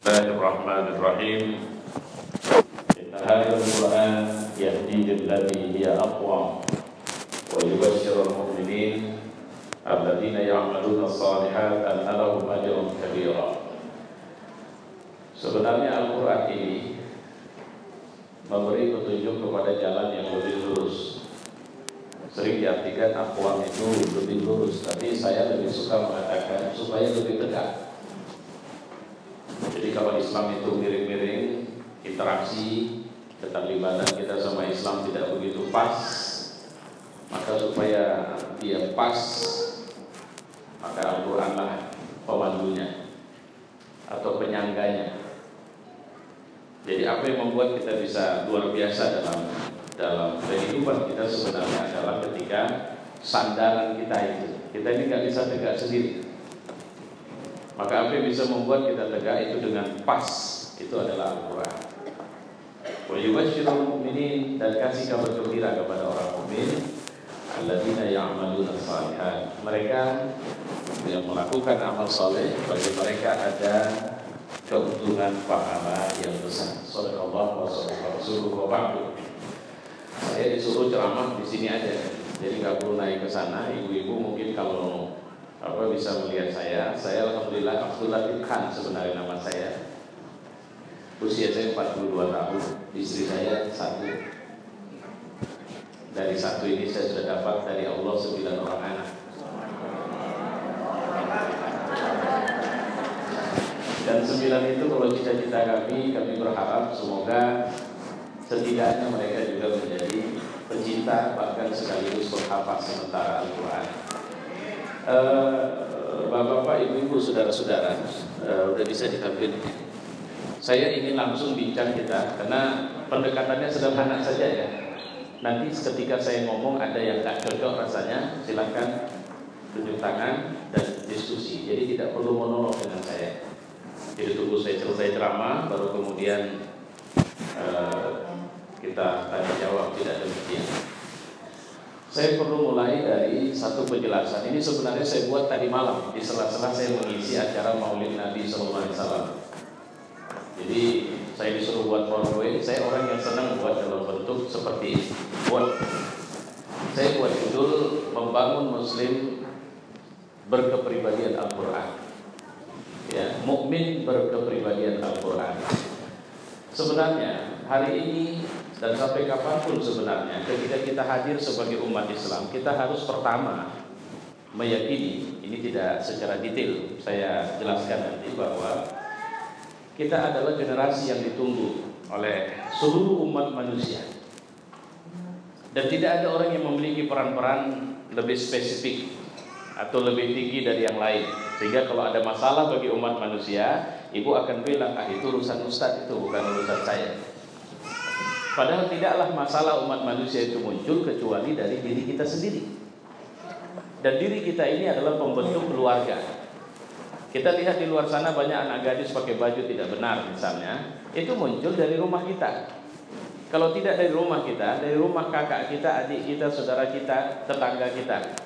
Bismillahirrahmanirrahim. Inna hadhal Qur'an yahdi lillati hiya aqwam wa yubashshirul mu'minin alladziina ya'maluna as-shalihat anna lahum ajran kabira. Sebenarnya Al-Qur'an ini memberi petunjuk kepada jalan yang lebih lurus. Sering diartikan aqwam itu lebih lurus, tapi saya lebih suka mengatakan supaya lebih tegak. Jadi kalau Islam itu miring-miring, interaksi keterlibatan kita sama Islam tidak begitu pas, maka supaya dia pas, maka Al-Qur'anlah pemandunya atau penyangganya. Jadi apa yang membuat kita bisa luar biasa dalam kehidupan kita sebenarnya adalah ketika sandaran kita itu. Kita ini nggak bisa tegak sendiri. Maka apa yang bisa membuat kita tegak itu dengan pas, itu adalah Al-Quran. Wa yubashshirul mu'minin, dan kasih kabar gembira kepada orang mukmin, alladziina ya'maluna as-shalihat, mereka yang melakukan amal saleh, bagi mereka ada keuntungan pahala yang besar. Shadaqallahu wa shadaqa rasuluhu wa ba'du. Saya disuruh ceramah di sini aja, jadi nggak perlu naik ke sana. Ibu-ibu mungkin kalau bisa melihat saya alhamdulillah Abdul Latif Khan sebenarnya nama saya. Usia saya 42 tahun, istri saya 1. Dari 1 ini saya sudah dapat dari Allah 9 orang anak. Dan 9 itu kalau cita-cita kami berharap semoga setidaknya mereka juga menjadi pencinta bahkan sekaligus penghafal sementara Al-Quran. Bapak-bapak, ibu-ibu, saudara-saudara, udah bisa ditampilkan. Saya ingin langsung bincang kita, karena pendekatannya sederhana saja ya. Nanti ketika saya ngomong ada yang tak cocok rasanya, silakan tunjuk tangan dan diskusi. Jadi tidak perlu monolog dengan saya. Jadi tunggu saya selesai ceramah, baru kemudian kita tanya jawab, tidak demikian. Saya perlu mulai dari satu penjelasan. Ini sebenarnya saya buat tadi malam di sela-sela saya mengisi acara Maulid Nabi SAW. Jadi saya disuruh buat PowerPoint. Saya orang yang senang buat dalam bentuk seperti ini. Saya buat judul Membangun Muslim Berkepribadian Al-Quran. Ya, mukmin berkepribadian Al-Quran. Sebenarnya hari ini dan sampai kapanpun sebenarnya ketika kita hadir sebagai umat Islam, kita harus pertama meyakini, ini tidak secara detail saya jelaskan nanti, bahwa kita adalah generasi yang ditunggu oleh seluruh umat manusia. Dan tidak ada orang yang memiliki peran-peran lebih spesifik atau lebih tinggi dari yang lain, sehingga kalau ada masalah bagi umat manusia, ibu akan bilang, itu urusan ustadz, itu bukan urusan saya. Padahal tidaklah masalah umat manusia itu muncul kecuali dari diri kita sendiri. Dan diri kita ini adalah pembentuk keluarga. Kita lihat di luar sana banyak anak gadis pakai baju tidak benar misalnya, itu muncul dari rumah kita. Kalau tidak dari rumah kita, dari rumah kakak kita, adik kita, saudara kita, tetangga kita.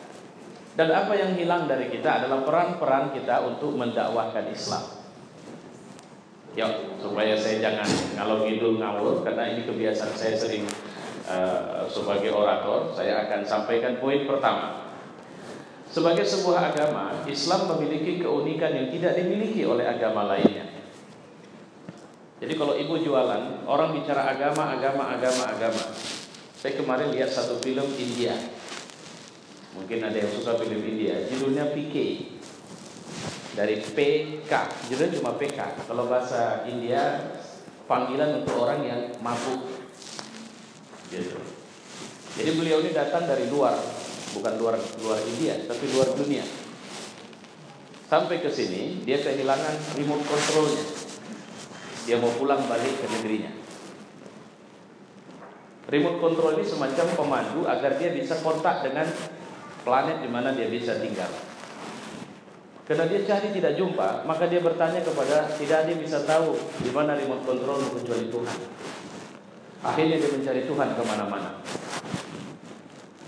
Dan apa yang hilang dari kita adalah peran-peran kita untuk mendakwahkan Islam. Ya, supaya saya jangan ngalor ngidul ngawur, karena ini kebiasaan saya sering sebagai orator, saya akan sampaikan poin pertama. Sebagai sebuah agama, Islam memiliki keunikan yang tidak dimiliki oleh agama lainnya. Jadi kalau ibu jualan, orang bicara agama. Saya kemarin lihat satu film India. Mungkin ada yang suka film India, judulnya PK. Dari PK, judulnya cuma PK. Kalau bahasa India, panggilan untuk orang yang mabuk gitu. Jadi beliau ini datang dari luar, bukan luar India, tapi luar dunia. Sampai ke sini, dia kehilangan remote controlnya. Dia mau pulang balik ke negerinya. Remote control ini semacam pemandu agar dia bisa kontak dengan planet di mana dia bisa tinggal. Karena dia cari tidak jumpa, maka dia bertanya kepada, tidak ada yang bisa tahu di mana remote control kecuali Tuhan. Akhirnya dia mencari Tuhan kemana-mana.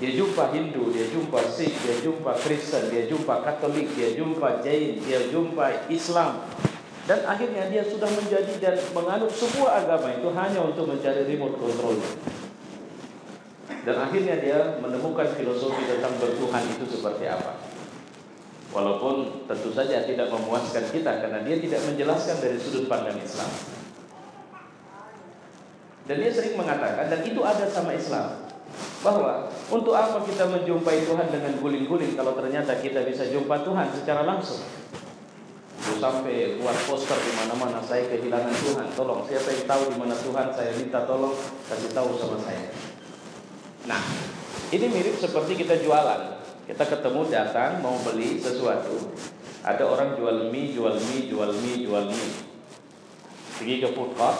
Dia jumpa Hindu, dia jumpa Sikh, dia jumpa Kristen, dia jumpa Katolik, dia jumpa Jain, dia jumpa Islam. Dan akhirnya dia sudah menjadi dan menganut sebuah agama itu hanya untuk mencari remote controlnya. Dan akhirnya dia menemukan filosofi tentang bertuhan itu seperti apa. Walaupun tentu saja tidak memuaskan kita karena dia tidak menjelaskan dari sudut pandang Islam. Dan dia sering mengatakan, dan itu ada sama Islam, bahwa untuk apa kita menjumpai Tuhan dengan guling-guling kalau ternyata kita bisa jumpa Tuhan secara langsung. Lu sampai buat poster di mana-mana, saya kehilangan Tuhan, tolong siapa yang tahu di mana Tuhan, saya minta tolong kasih tahu sama saya. Nah, ini mirip seperti kita jualan. Kita ketemu, datang mau beli sesuatu, ada orang jual mie. Pergi ke food court.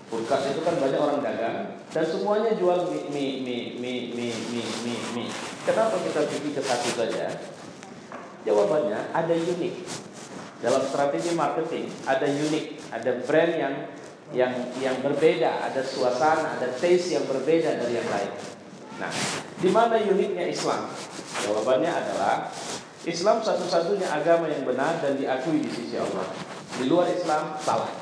Food court itu kan banyak orang dagang dan semuanya jual mie. Kenapa kita pergi ke satu saja? Jawabannya ada unik. Dalam strategi marketing ada unik, ada brand yang berbeda, ada suasana, ada taste yang berbeda dari yang lain. Nah, di mana uniknya Islam? Jawabannya adalah Islam satu-satunya agama yang benar dan diakui di sisi Allah. Di luar Islam salah.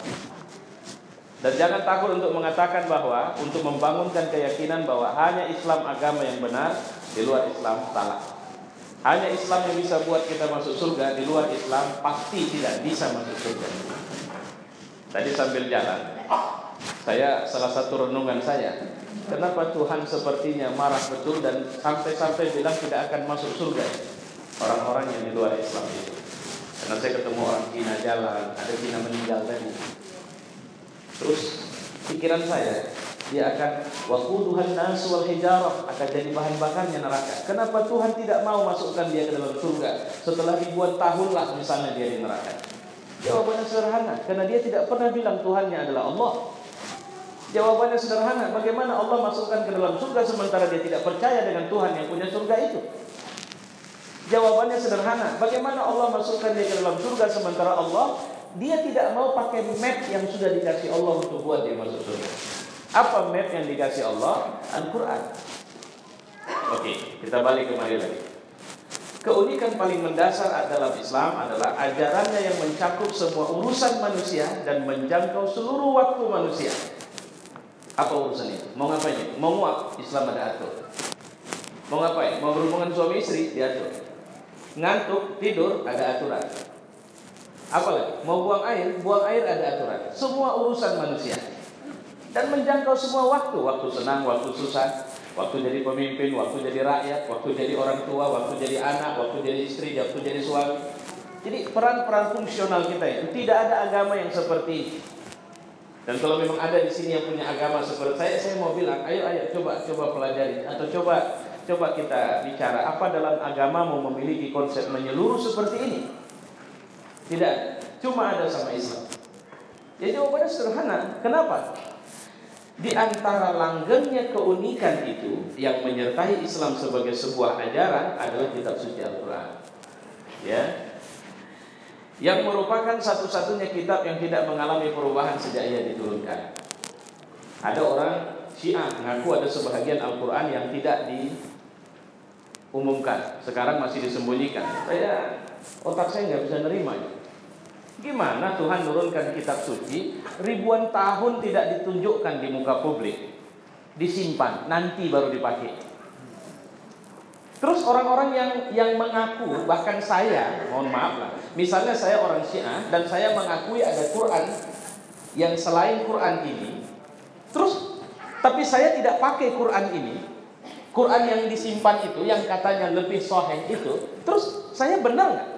Dan jangan takut untuk mengatakan bahwa untuk membangunkan keyakinan bahwa hanya Islam agama yang benar, di luar Islam salah. Hanya Islam yang bisa buat kita masuk surga, di luar Islam pasti tidak bisa masuk surga. Tadi sambil jalan, salah satu renungan saya, kenapa Tuhan sepertinya marah betul dan sampai bilang tidak akan masuk surga orang-orang yang di luar Islam itu. Karena saya ketemu orang Cina jalan, ada Cina meninggal tadi. Terus pikiran saya, dia akan waquduhan nas wal hijarah, akan jadi bahan bakarnya neraka. Kenapa Tuhan tidak mau masukkan dia ke dalam surga setelah ribuan tahun lah misalnya dia di neraka? Jawabannya sederhana, karena dia tidak pernah bilang Tuhannya adalah Allah. Jawabannya sederhana, bagaimana Allah masukkan ke dalam surga sementara dia tidak percaya dengan Tuhan yang punya surga itu? Jawabannya sederhana, bagaimana Allah masukkan dia ke dalam surga sementara Allah dia tidak mau pakai map yang sudah dikasih Allah untuk buat dia masuk surga. Apa map yang dikasih Allah? Al-Quran. Oke, kita balik kembali lagi. Keunikan paling mendasar dalam Islam adalah ajarannya yang mencakup semua urusan manusia dan menjangkau seluruh waktu manusia. Apa urusan itu? Mau ngapain? Mau nguap? Islam ada atur. Mau ngapain? Mau berhubungan suami istri? Diatur. Ngantuk, tidur, ada aturan. Apalagi? Mau buang air ada aturan. Semua urusan manusia. Dan menjangkau semua waktu. Waktu senang, waktu susah, waktu jadi pemimpin, waktu jadi rakyat, waktu jadi orang tua, waktu jadi anak, waktu jadi istri, waktu jadi suami. Jadi peran-peran fungsional kita itu tidak ada agama yang seperti ini. Dan kalau memang ada di sini yang punya agama seperti saya mau bilang, ayo coba pelajari atau coba kita bicara apa dalam agama mau memiliki konsep menyeluruh seperti ini. Tidak, cuma ada sama Islam. Ya jawabannya sederhana. Kenapa? Di antara langgengnya keunikan itu yang menyertai Islam sebagai sebuah ajaran adalah kitab suci Al-Quran. Ya, yang merupakan satu-satunya kitab yang tidak mengalami perubahan sejak ia diturunkan. Ada orang Syiah mengaku ada sebahagian Al-Quran yang tidak diumumkan, sekarang masih disembunyikan. Otak saya nggak bisa nerima. Gimana Tuhan menurunkan kitab suci ribuan tahun tidak ditunjukkan di muka publik, disimpan, nanti baru dipakai. Terus orang-orang yang mengaku, bahkan saya, mohon maaf lah, misalnya saya orang Syiah dan saya mengakui ada Quran yang selain Quran ini, terus tapi saya tidak pakai Quran ini, Quran yang disimpan itu, yang katanya lebih sahih itu, terus saya benar nggak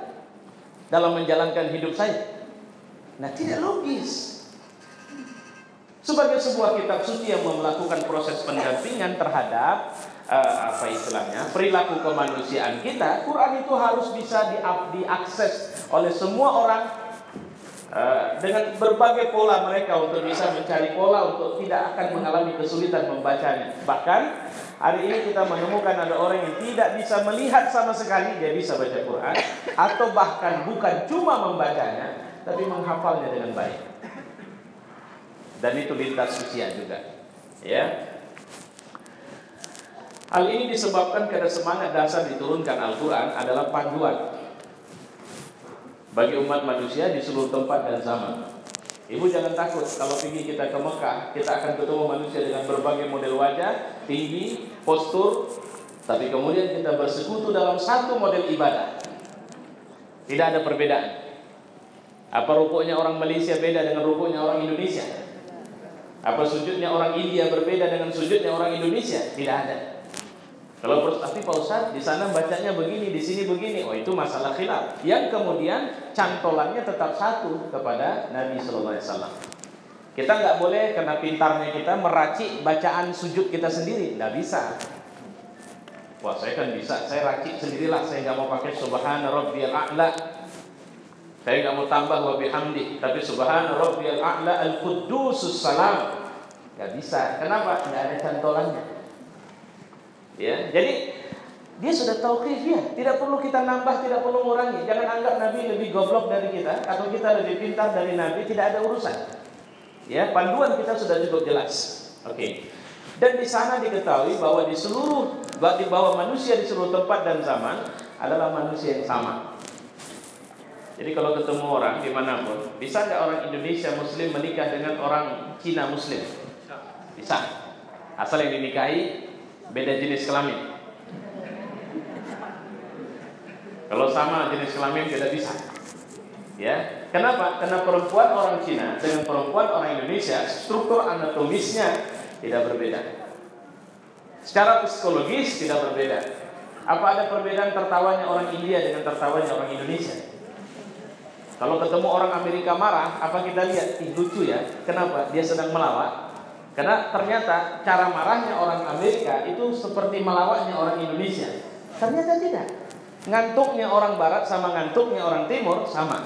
dalam menjalankan hidup saya? Nah, tidak logis. Sebagai sebuah kitab suci yang melakukan proses pendampingan terhadap perilaku kemanusiaan kita, Quran itu harus bisa diakses oleh semua orang dengan berbagai pola mereka untuk bisa mencari pola untuk tidak akan mengalami kesulitan membacanya. Bahkan hari ini kita menemukan ada orang yang tidak bisa melihat sama sekali, dia bisa baca Quran, atau bahkan bukan cuma membacanya, tapi menghafalnya dengan baik. Dan itu lintas usia juga. Ya. Hal ini disebabkan karena semangat dasar diturunkan Al-Quran adalah panduan bagi umat manusia di seluruh tempat dan zaman. Ibu jangan takut kalau pergi kita ke Mekah, kita akan ketemu manusia dengan berbagai model wajah, tinggi, postur, tapi kemudian kita bersekutu dalam satu model ibadah. Tidak ada perbedaan. Apa rukuknya orang Malaysia beda dengan rukuknya orang Indonesia? Apa sujudnya orang India berbeda dengan sujudnya orang Indonesia? Tidak ada. Kalau tapi Pak Ustadz di sana bacanya begini, di sini begini, oh itu masalah khilaf. Yang kemudian cantolannya tetap satu kepada Nabi Sallallahu Alaihi Wasallam. Kita nggak boleh karena pintarnya kita meracik bacaan sujud kita sendiri, nggak bisa. Wah saya kan bisa, saya racik sendirilah, saya nggak mau pakai Subhana Rabbiyal A'la. Saya nggak mau tambah wa bihamdi, tapi Subhana Rabbiyal A'la Al-Quddusus Salam. Nggak bisa. Kenapa? Nggak ada cantolannya. Ya, jadi dia sudah tauqifiyah, tidak perlu kita nambah, tidak perlu mengurangi. Jangan anggap Nabi lebih goblok dari kita atau kita lebih pintar dari Nabi, tidak ada urusan. Ya, panduan kita sudah cukup jelas. Oke. Dan di sana diketahui bahwa bahwa manusia di seluruh tempat dan zaman adalah manusia yang sama. Jadi kalau ketemu orang dimanapun, bisa nggak orang Indonesia Muslim menikah dengan orang Cina Muslim? Bisa. Asal yang dinikahi beda jenis kelamin. Kalau sama jenis kelamin tidak bisa. Ya, kenapa? Karena perempuan orang Cina dengan perempuan orang Indonesia struktur anatomisnya tidak berbeda. Secara psikologis tidak berbeda. Apa ada perbedaan tertawanya orang India dengan tertawanya orang Indonesia? Kalau ketemu orang Amerika marah, apa kita lihat? Lucu ya. Kenapa? Dia sedang melawak. Karena ternyata cara marahnya orang Amerika itu seperti melawaknya orang Indonesia. Ternyata tidak. Ngantuknya orang Barat sama ngantuknya orang Timur sama.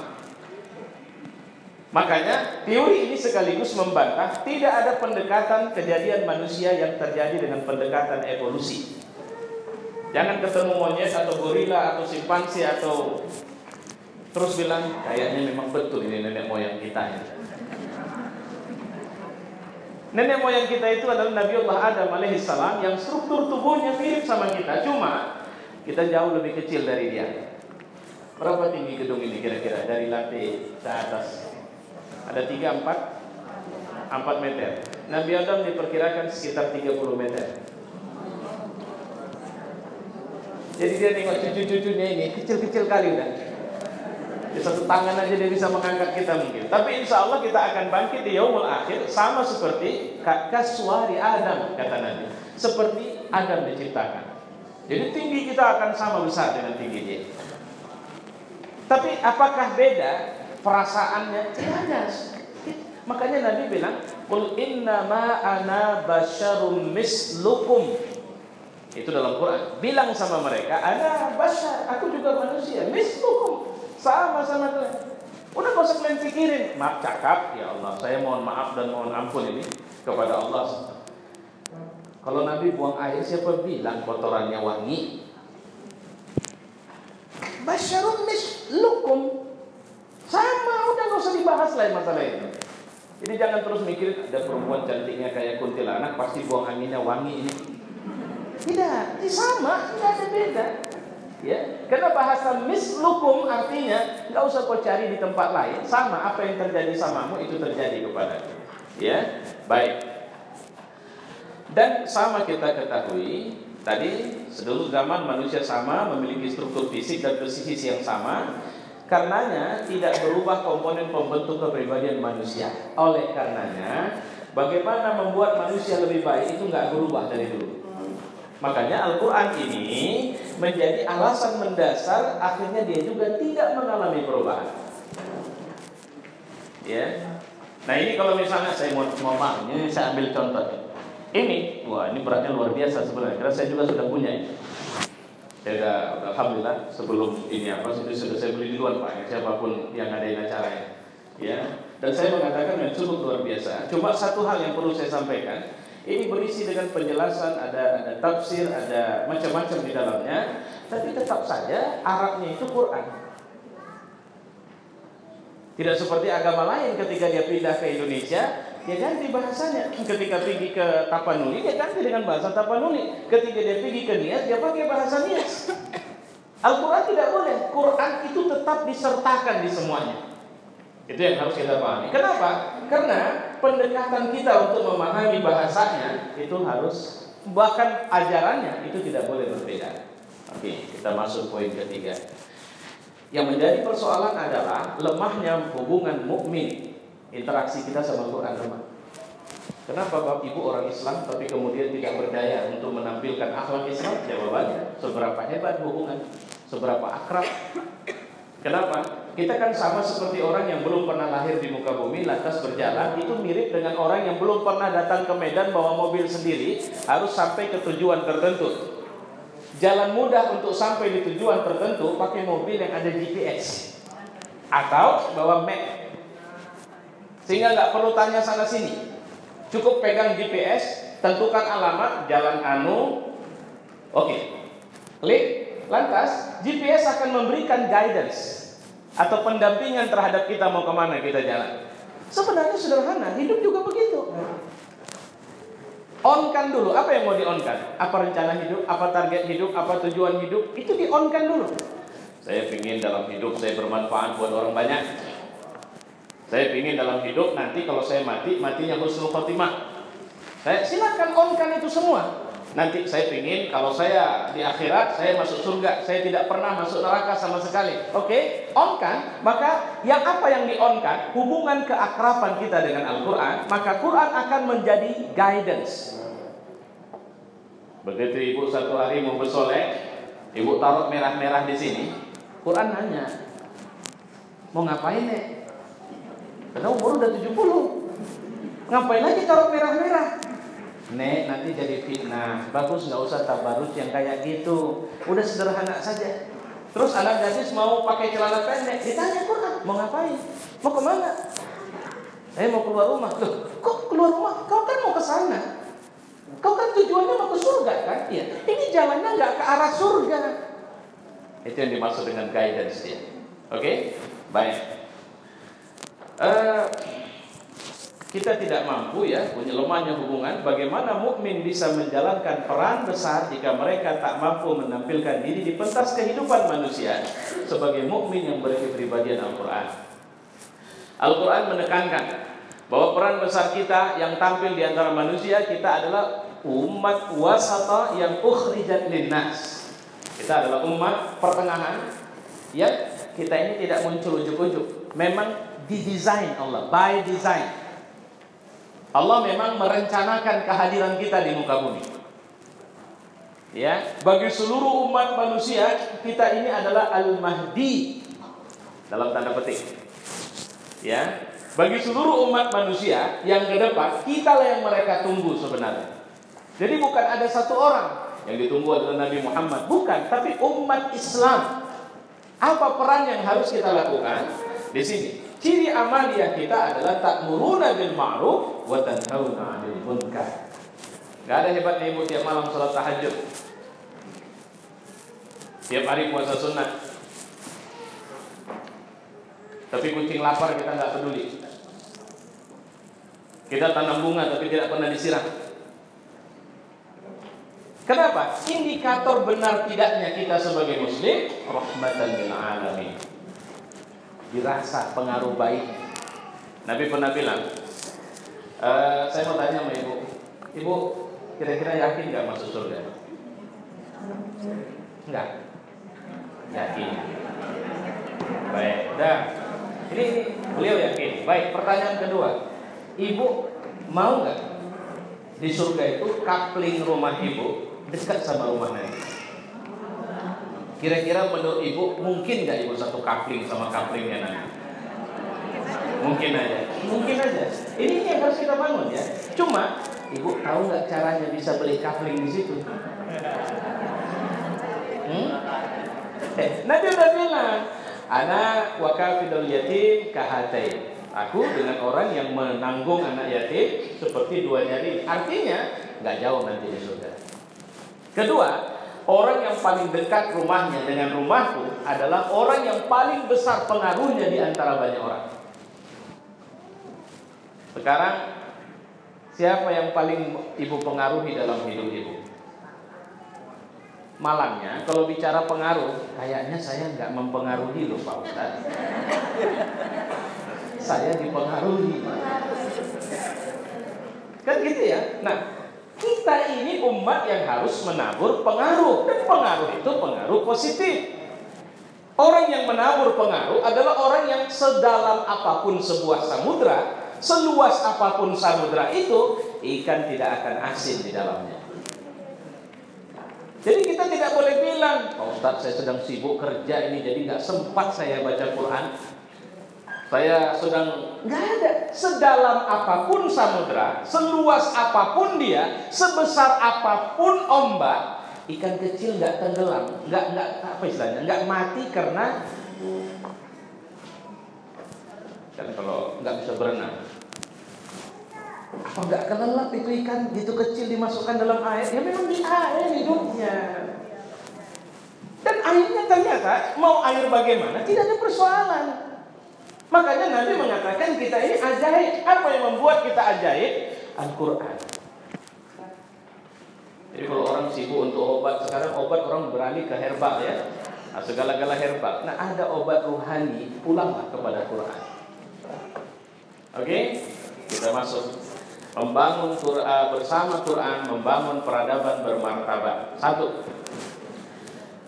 Makanya teori ini sekaligus membantah tidak ada pendekatan kejadian manusia yang terjadi dengan pendekatan evolusi. Jangan ketemu monyet atau gorila atau simpanse atau terus bilang kayaknya memang betul ini nenek moyang kita ya. Nenek moyang kita itu adalah Nabiullah Adam alaihissalam yang struktur tubuhnya mirip sama kita, cuma kita jauh lebih kecil dari dia. Berapa tinggi gedung ini kira-kira dari lantai ke atas? Ada 3, 4 meter. Nabi Adam diperkirakan sekitar 30 meter. Jadi dia tengok cucu-cucunya ini kecil-kecil kali udah. Di satu tangan aja dia bisa mengangkat kita mungkin. Tapi insya Allah kita akan bangkit di yaumul akhir sama seperti kaswari Adam kata Nabi. Seperti Adam diciptakan. Jadi tinggi kita akan sama besar dengan tinggi dia. Tapi apakah beda perasaannya? Tidak ada. Makanya Nabi bilang, "Qul innama ana basyarum mislukum." Itu dalam Quran. Bilang sama mereka, "Ana basyar, aku juga manusia, mislukum." Sama-sama kalian. Udah gak usah kalian pikirin. Maaf cakap, ya Allah, saya mohon maaf dan mohon ampun ini kepada Allah. Kalau Nabi buang air, siapa bilang kotorannya wangi? Basyarum mislukum. Sama, udah gak usah dibahas lain masalah itu. Jadi jangan terus mikirin ada perempuan cantiknya kayak kuntilanak pasti buang anginnya wangi ini. Tidak, sama, tidak ada beda. Ya, karena bahasa mislukum artinya nggak usah kau cari di tempat lain, sama apa yang terjadi samamu itu terjadi kepadamu. Ya, baik. Dan sama kita ketahui tadi seluruh zaman manusia sama memiliki struktur fisik dan psikis yang sama. Karenanya tidak berubah komponen pembentuk kepribadian manusia. Oleh karenanya, bagaimana membuat manusia lebih baik itu nggak berubah dari dulu. Makanya Al-Quran ini menjadi alasan mendasar akhirnya dia juga tidak mengalami perubahan. Ya. Nah ini kalau misalnya saya mau maaf, ini saya ambil contoh. Ini, wah ini beratnya luar biasa sebenarnya. Karena saya juga sudah punya ini. Saya sudah, alhamdulillah sebelum ini sudah saya beli duluan Pak. Siapapun yang ngadain acaranya. Ya. Dan saya mengatakan yang cukup luar biasa. Cuma satu hal yang perlu saya sampaikan. Ini berisi dengan penjelasan, ada tafsir, ada macam-macam di dalamnya. Tapi tetap saja Arabnya itu Quran. Tidak seperti agama lain ketika dia pindah ke Indonesia, dia ganti bahasanya. Ketika pergi ke Tapanuli, dia ganti dengan bahasa Tapanuli. Ketika dia pergi ke Nias, dia pakai bahasa Nias. Al-Quran tidak boleh. Quran itu tetap disertakan di semuanya. Itu yang harus kita pahami. Kenapa? Karena pendekatan kita untuk memahami bahasanya itu harus, bahkan ajarannya itu tidak boleh berbeda. Oke, kita masuk poin ketiga. Yang menjadi persoalan adalah lemahnya hubungan mukmin, interaksi kita sama Quran lemah. Kenapa Bapak Ibu orang Islam tapi kemudian tidak berdaya untuk menampilkan akhlak Islam? Jawabannya, seberapa hebat hubungan, seberapa akrab. Kenapa? Kita kan sama seperti orang yang belum pernah lahir di muka bumi lantas berjalan. Itu mirip dengan orang yang belum pernah datang ke Medan bawa mobil sendiri, harus sampai ke tujuan tertentu. Jalan mudah untuk sampai di tujuan tertentu pakai mobil yang ada GPS atau bawa map, sehingga nggak perlu tanya sana sini. Cukup pegang GPS, tentukan alamat jalan oke, klik, lantas GPS akan memberikan guidance atau pendampingan terhadap kita mau kemana kita jalan. Sebenarnya sederhana, hidup juga begitu. On-kan dulu, apa yang mau di-on-kan? Apa rencana hidup, apa target hidup, apa tujuan hidup, itu di-on-kan dulu. Saya ingin dalam hidup saya bermanfaat buat orang banyak. Saya ingin dalam hidup nanti kalau saya mati, matinya husnul khotimah. Saya silakan on-kan itu semua. Nanti saya ingin kalau saya di akhirat saya masuk surga, saya tidak pernah masuk neraka sama sekali. Oke, on-kan. Maka yang apa yang di-on-kan? Hubungan keakraban kita dengan Al-Quran. Maka Quran akan menjadi guidance. Begitu ibu satu hari mau bersolek, ibu taruh merah-merah di sini, Quran nanya, mau ngapain nek? Karena umur udah 70, ngapain lagi taruh merah-merah? Nek, nanti jadi fitnah. Bagus, nggak usah tabarruj yang kayak gitu. Udah sederhana saja. Terus anak gadis mau pakai celana pendek, ditanya Quran, mau ngapain? Mau kemana? Saya mau keluar rumah. Loh, kok keluar rumah? Kau kan mau ke sana. Kau kan tujuannya mau ke surga kan? Iya. Ini jalannya nggak ke arah surga. Itu yang dimaksud dengan guidance dia. Oke? Baik. Kita tidak mampu ya, punya lemahnya hubungan. Bagaimana mukmin bisa menjalankan peran besar jika mereka tak mampu menampilkan diri di pentas kehidupan manusia sebagai mukmin yang berkepribadian Al-Quran. Al-Quran menekankan bahwa peran besar kita yang tampil di antara manusia, kita adalah umat wasata yang ukhrijat linnas. Kita adalah umat pertengahan yang kita ini tidak muncul ujuk-ujuk. Memang didesain Allah, by design. Allah memang merencanakan kehadiran kita di muka bumi. Ya, bagi seluruh umat manusia, kita ini adalah Al-Mahdi dalam tanda petik. Ya, bagi seluruh umat manusia yang ke depan, kitalah yang mereka tunggu sebenarnya. Jadi bukan ada satu orang yang ditunggu adalah Nabi Muhammad, bukan, tapi umat Islam. Apa peran yang harus kita lakukan di sini? Ciri amaliyah kita adalah ta'muruna bil ma'ruf wa tanhauna 'anil munkar. Enggak ada hebatnya ibu tiap malam salat tahajud. Tiap hari puasa sunnah. Tapi kucing lapar kita enggak peduli. Kita tanam bunga tapi tidak pernah disiram. Kenapa? Indikator benar tidaknya kita sebagai muslim rahmatan lil alamin. Dirasa pengaruh baik. Nabi pernah bilang, saya mau tanya sama ibu, ibu kira-kira yakin nggak masuk surga? Enggak? Yakin. Baik, dah. Ini beliau yakin. Baik, pertanyaan kedua, ibu mau nggak di surga itu kapling rumah ibu dekat sama rumah Nabi? Kira-kira menurut ibu mungkin nggak ibu satu kapling sama kaplingnya Nabi? Mungkin aja, mungkin aja. Ini yang harus kita bangun ya. Cuma ibu tahu nggak caranya bisa beli kapling di situ? Nabi udah bilang, ana wa kafilul yatim kahatain. Aku dengan orang yang menanggung anak yatim seperti dua jari. Artinya nggak jauh nanti di surga. Kedua, orang yang paling dekat rumahnya dengan rumahku adalah orang yang paling besar pengaruhnya di antara banyak orang. Sekarang, siapa yang paling ibu pengaruhi dalam hidup ibu? malangnya kalau bicara pengaruh, kayaknya saya nggak mempengaruhi loh Pak Ustadz. Saya dipengaruhi. Kan gitu ya. Nah, kita ini umat yang harus menabur pengaruh, dan pengaruh itu pengaruh positif. Orang yang menabur pengaruh adalah orang yang sedalam apapun sebuah samudra, seluas apapun samudra itu, ikan tidak akan asin di dalamnya. Jadi kita tidak boleh bilang, Pak Ustadz saya sedang sibuk kerja ini, jadi nggak sempat saya baca Quran. Saya sedang, nggak ada. Sedalam apapun samudra, seluas apapun dia, sebesar apapun ombak, ikan kecil nggak tenggelam, nggak apa istilahnya, nggak mati karena kan kalau nggak bisa berenang. Apa nggak kelelap itu ikan gitu kecil dimasukkan dalam air? Ya memang di air hidupnya. Dan airnya ternyata mau air bagaimana tidak ada persoalan. Makanya Nabi mengatakan kita ini ajaib. Apa yang membuat kita ajaib? Al-Quran. Jadi kalau orang sibuk untuk obat, sekarang obat orang beralih ke herbal ya. Nah, segala-gala herbal. Nah, ada obat ruhani, pulanglah kepada Quran. Oke? Kita masuk. Membangun Quran, bersama Quran, membangun peradaban bermartabat. Satu.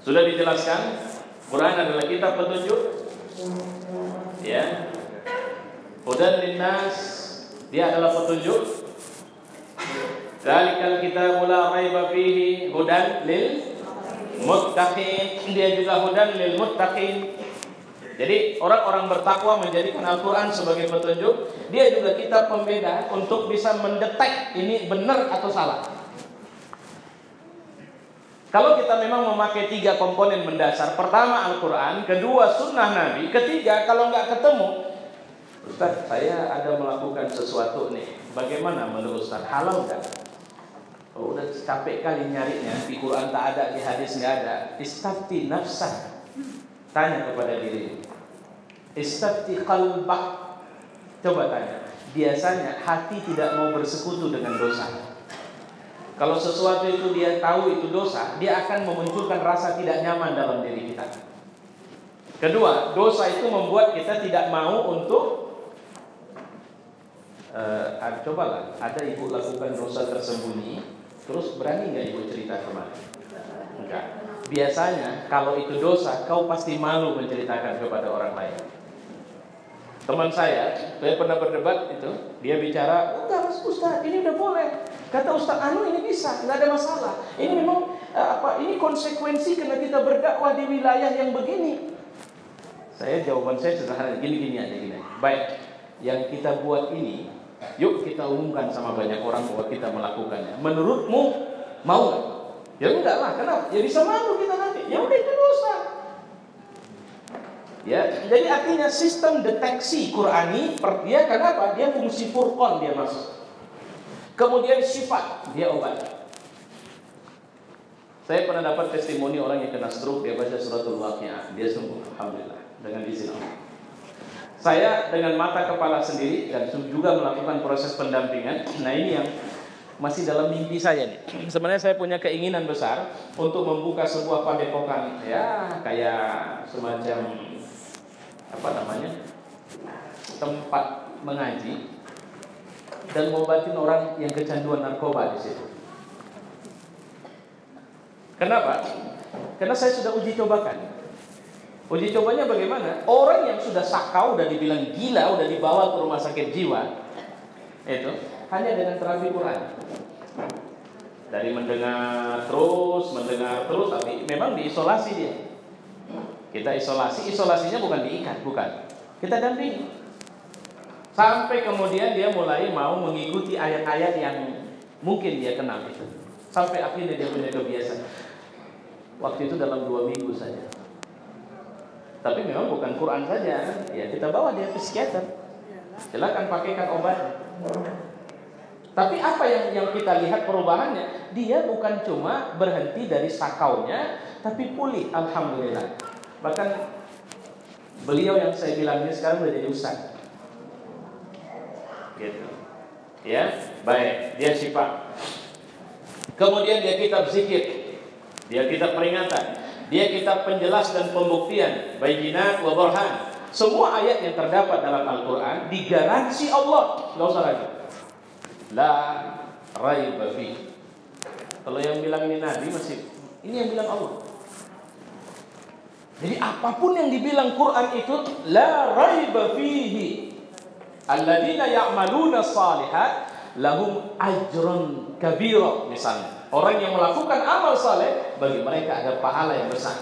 Sudah dijelaskan, Quran adalah kitab petunjuk. Ya, hudan linnas, dia adalah petunjuk. Zalikal kitabul la raiba fihi hudan lil muttaqin, dia juga hudan lil muttaqin. Jadi orang-orang bertakwa menjadikan Al-Quran sebagai petunjuk. Dia juga kitab pembeda untuk bisa mendetek ini benar atau salah. Kalau kita memang memakai 3 komponen mendasar, pertama Al-Quran, kedua sunnah Nabi, ketiga kalau nggak ketemu, Ustaz saya ada melakukan sesuatu nih, bagaimana menurut Ustaz, halal nggak? Oh, udah capek kali nyarinya, di Quran tak ada, di hadis nggak ada. Istafti nafsah, tanya kepada diri. Istafti qalbak, coba tanya. Biasanya hati tidak mau bersekutu dengan dosa. Kalau sesuatu itu dia tahu itu dosa, dia akan memunculkan rasa tidak nyaman dalam diri kita. Kedua, dosa itu membuat kita tidak mau untuk cobalah, ada ibu lakukan dosa tersembunyi, terus berani nggak ibu cerita kemana? Enggak. Biasanya kalau itu dosa, kau pasti malu menceritakan kepada orang lain. Teman saya pernah berdebat itu, dia bicara, enggak Mas Ustaz, ini udah boleh. Kata Ustaz ini bisa, nggak ada masalah. Ini memang ini konsekuensi karena kita berdakwah di wilayah yang begini. Jawaban saya sederhana, gini aja gini. Baik, yang kita buat ini, yuk kita umumkan sama banyak orang bahwa kita melakukannya. Menurutmu mau nggak? Ya enggak lah, kenapa? Ya bisa malu kita nanti. Ya udah itu dosa. Ya, jadi artinya sistem deteksi Qurani, dia kenapa? Dia fungsi furqan dia masuk. Kemudian sifat, dia obat. Saya pernah dapat testimoni orang yang kena stroke, dia baca suratul Waqiah, dia sembuh, alhamdulillah, dengan izin Allah. Saya dengan mata kepala sendiri dan juga melakukan proses pendampingan. Nah ini yang masih dalam mimpi saya nih. Sebenarnya saya punya keinginan besar untuk membuka sebuah padepokan, ya kayak semacam tempat mengaji dan ngobatin orang yang kecanduan narkoba di situ. Kenapa? Karena saya sudah uji cobakan. Uji cobanya bagaimana? Orang yang sudah sakau, udah dibilang gila, udah dibawa ke rumah sakit jiwa, itu hanya dengan terapi Quran. Dari mendengar terus, tapi memang diisolasi dia. Kita isolasinya bukan diikat, bukan. Kita dampingi. Sampai kemudian dia mulai mau mengikuti ayat-ayat yang mungkin dia kenal itu. Sampai akhirnya dia punya kebiasaan. Waktu itu dalam 2 minggu saja. Tapi memang bukan Quran saja. Ya kita bawa dia ke psikiater. Silakan pakaikan obat. Tapi apa yang kita lihat perubahannya? Dia bukan cuma berhenti dari sakaunya, tapi pulih, alhamdulillah. Bahkan beliau yang saya bilang ini sekarang sudah jadi ustaz. Gitu. Ya, baik, dia syifa. Kemudian dia kitab zikir. dia kitab peringatan, dia kitab penjelas dan pembuktian, bayyinat wa burhan. Semua ayat yang terdapat dalam Al-Quran digaransi Allah, nggak usah lagi. La raiba fi. Kalau yang bilang ini Nabi masih, ini yang bilang Allah. Jadi apapun yang dibilang Quran itu la raiba fihi. Alladzina ya'maluna shalihat lahum ajrun kabira, misalnya. Orang yang melakukan amal saleh, bagi mereka ada pahala yang besar.